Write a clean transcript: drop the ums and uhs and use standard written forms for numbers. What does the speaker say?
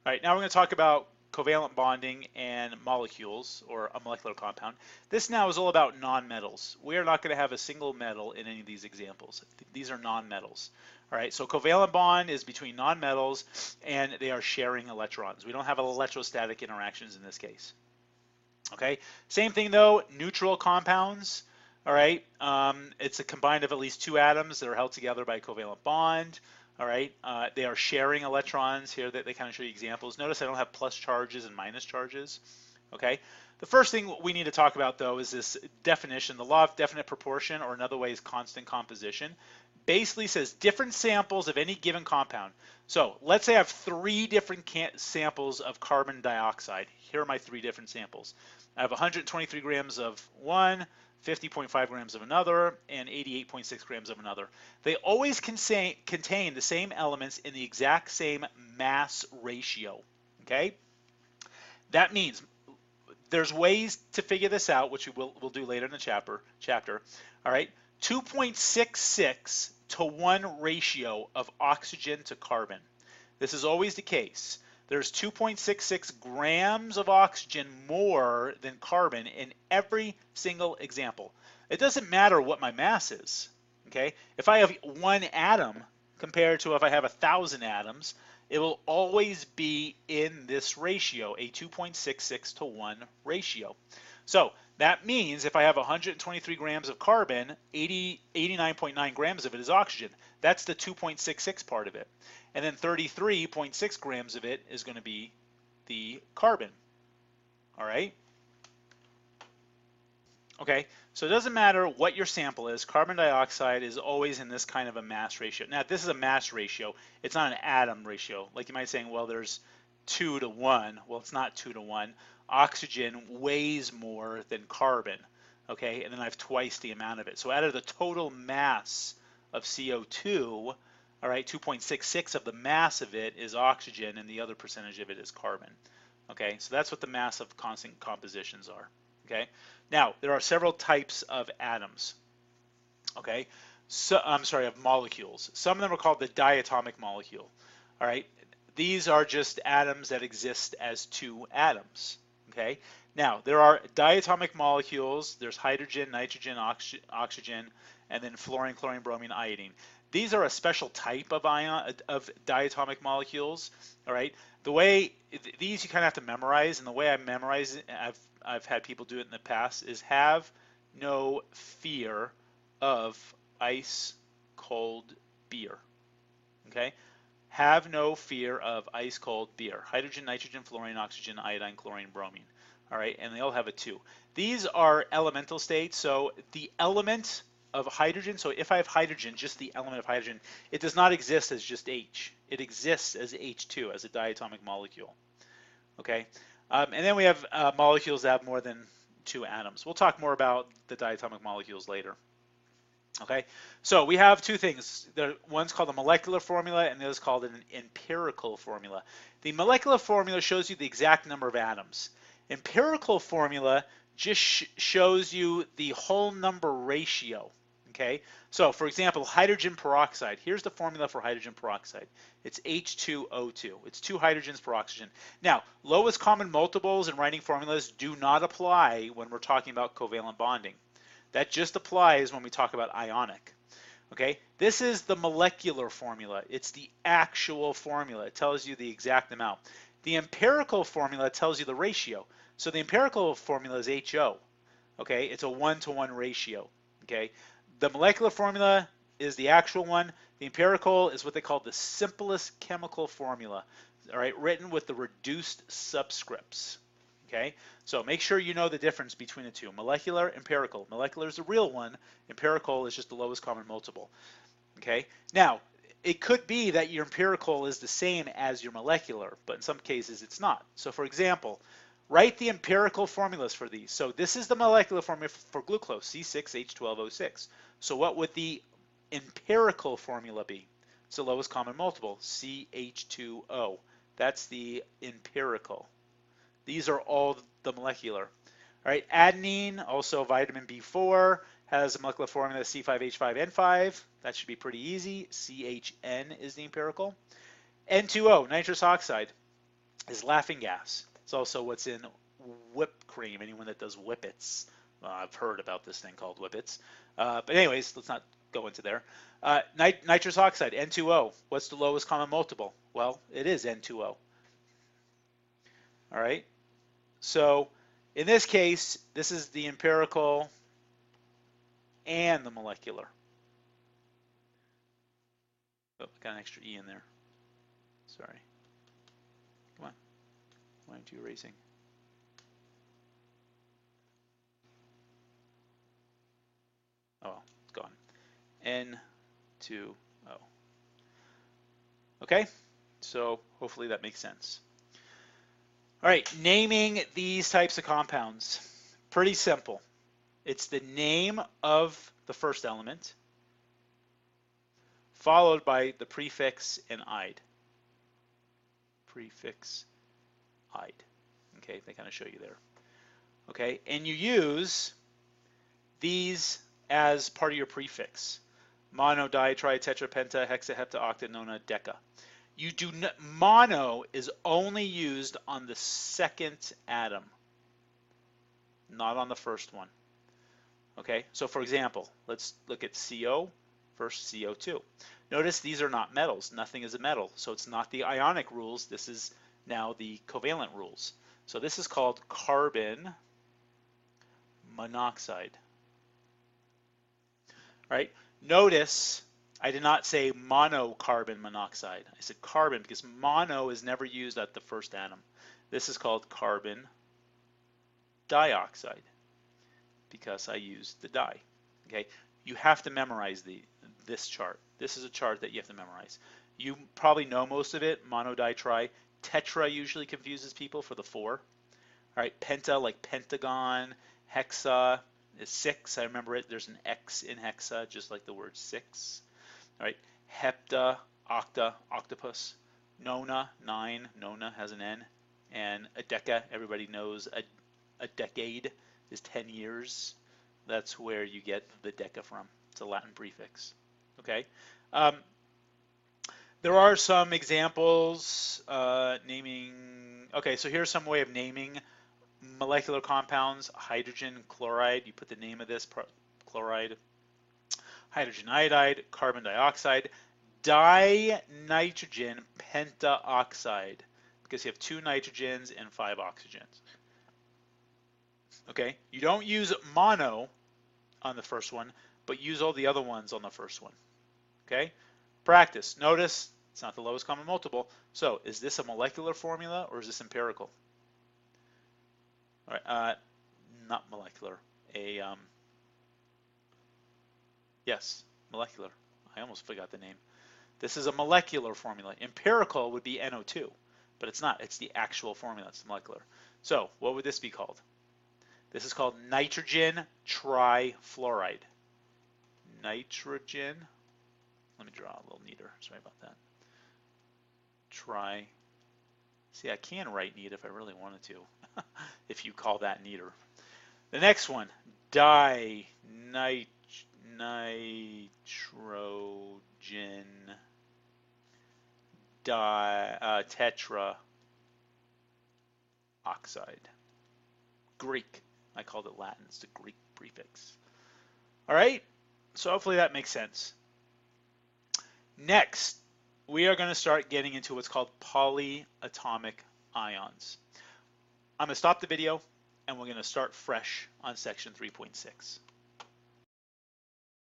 All right, now we're going to talk about covalent bonding and molecules, or a molecular compound. This now is all about nonmetals. We are not going to have a single metal in any of these examples. These are nonmetals. All right, so covalent bond is between nonmetals, and they are sharing electrons. We don't have electrostatic interactions in this case. Okay, same thing though, neutral compounds. All right, it's a combined of at least two atoms that are held together by a covalent bond. All right, they are sharing electrons here. That they kind of show you examples. Notice I don't have plus charges and minus charges. Okay, the first thing we need to talk about though is this definition. The law of definite proportion, or another way is constant composition, basically says different samples of any given compound. So let's say I have three different samples of carbon dioxide. Here are my three different samples. I have 123 grams of one, 50.5 grams of another, and 88.6 grams of another. They always contain the same elements in the exact same mass ratio. Okay? That means there's ways to figure this out, which we'll do later in the chapter. All right, 2.66 to 1 ratio of oxygen to carbon. This is always the case. There's 2.66 grams of oxygen more than carbon in every single example. It doesn't matter what my mass is. Okay, if I have one atom compared to if I have 1,000 atoms, it will always be in this ratio, a 2.66 to 1 ratio. So that means if I have 123 grams of carbon, 89.9 grams of it is oxygen. That's the 2.66 part of it. And then 33.6 grams of it is going to be the carbon. All right? Okay, so it doesn't matter what your sample is, carbon dioxide is always in this kind of a mass ratio. Now, this is a mass ratio. It's not an atom ratio. Like you might be saying, well, there's 2 to 1. Well, it's not 2 to 1. Oxygen weighs more than carbon, okay? And then I have twice the amount of it. So out of the total mass of CO2, all right, 2.66 of the mass of it is oxygen, and the other percentage of it is carbon, okay? So that's what the mass of constant compositions are, okay? Now, there are several types of atoms, okay? So, I'm sorry, of molecules. Some of them are called the diatomic molecule, all right? These are just atoms that exist as two atoms, okay? Now, there are diatomic molecules. There's hydrogen, nitrogen, oxygen, and then fluorine, chlorine, bromine, iodine. These are a special type of diatomic molecules, all right? The way, these you kind of have to memorize, and the way I memorize it, I've had people do it in the past, is have no fear of ice cold beer, okay? Have no fear of ice cold beer. Hydrogen, nitrogen, fluorine, oxygen, iodine, chlorine, bromine. All right, and they all have a 2. These are elemental states, so the element of hydrogen, so if I have hydrogen, just the element of hydrogen, it does not exist as just H. It exists as H2, as a diatomic molecule. Okay, and then we have molecules that have more than 2 atoms. We'll talk more about the diatomic molecules later. Okay, so we have two things. One's called a molecular formula, and the other is called an empirical formula. The molecular formula shows you the exact number of atoms. Empirical formula just shows you the whole number ratio. Okay, so for example, hydrogen peroxide. Here's the formula for hydrogen peroxide. It's H2O2. It's 2 hydrogens per oxygen. Now, lowest common multiples and writing formulas do not apply when we're talking about covalent bonding. That just applies when we talk about ionic. Okay, this is the molecular formula. It's the actual formula. It tells you the exact amount. The empirical formula tells you the ratio. So the empirical formula is HO. Okay, it's a 1-to-1 ratio. Okay, the molecular formula is the actual one. The empirical is what they call the simplest chemical formula. All right, written with the reduced subscripts. Okay, so make sure you know the difference between the two. Molecular, empirical. Molecular is the real one. Empirical is just the lowest common multiple. Okay, now it could be that your empirical is the same as your molecular, but in some cases it's not. So for example, write the empirical formulas for these. So this is the molecular formula for glucose, C6H12O6. So what would the empirical formula be? It's the lowest common multiple, CH2O. That's the empirical. These are all the molecular. All right, adenine, also vitamin B4, has a molecular formula C5H5N5. That should be pretty easy. CHN is the empirical. N2O, nitrous oxide. is laughing gas. It's also what's in whipped cream. Anyone that does whippets, I've heard about this thing called whippets. But anyways, let's not go into there. Nitrous oxide, N2O. What's the lowest common multiple? Well, it is N2O. All right. So in this case, this is the empirical and the molecular. Oh, got an extra E in there. Sorry. Come on. Why aren't you erasing? Oh, well, it's gone. N2O. Okay, so hopefully that makes sense. All right, naming these types of compounds. Pretty simple. It's the name of the first element followed by the prefix and ide. Prefix, ide. Okay, they kind of show you there. Okay, and you use these as part of your prefix. Mono, di, tri, tetra, penta, hexa, hepta, octa, nona, deca. You do not, mono is only used on the second atom, not on the first one. Okay, so for example, let's look at CO versus CO2. Notice these are not metals. Nothing is a metal, so it's not the ionic rules. This is now the covalent rules. So this is called carbon monoxide. Right? Notice I did not say monocarbon monoxide. I said carbon because mono is never used at the first atom. This is called carbon dioxide because I used the di. Okay, you have to memorize this chart. This is a chart that you have to memorize. You probably know most of it. Mono, di, tri. Tetra usually confuses people for the 4. All right, penta like pentagon. Hexa is 6. I remember it. There's an X in hexa, just like the word 6. All right, hepta, octa, octopus. Nona, 9. Nona has an N. And a deca, everybody knows a decade is 10 years. That's where you get the deca from. It's a Latin prefix. Okay. There are some examples naming. Okay, so here's some way of naming molecular compounds. Hydrogen chloride. You put the name of this chloride. Hydrogen iodide, carbon dioxide, dinitrogen pentaoxide, because you have 2 nitrogens and 5 oxygens. Okay, you don't use mono on the first one, but use all the other ones on the first one. Okay, practice. Notice it's not the lowest common multiple. So is this a molecular formula or is this empirical? All right, not molecular. Yes, molecular. I almost forgot the name. This is a molecular formula. Empirical would be NO2, but it's not. It's the actual formula. It's molecular. So what would this be called? This is called nitrogen trifluoride. Nitrogen. Let me draw a little neater. Sorry about that. See, I can write neat if I really wanted to, if you call that neater. The next one, dinitrogen tetra oxide. Greek. I called it Latin. It's the Greek prefix. All right. So hopefully that makes sense. Next, we are going to start getting into what's called polyatomic ions. I'm going to stop the video and we're going to start fresh on section 3.6.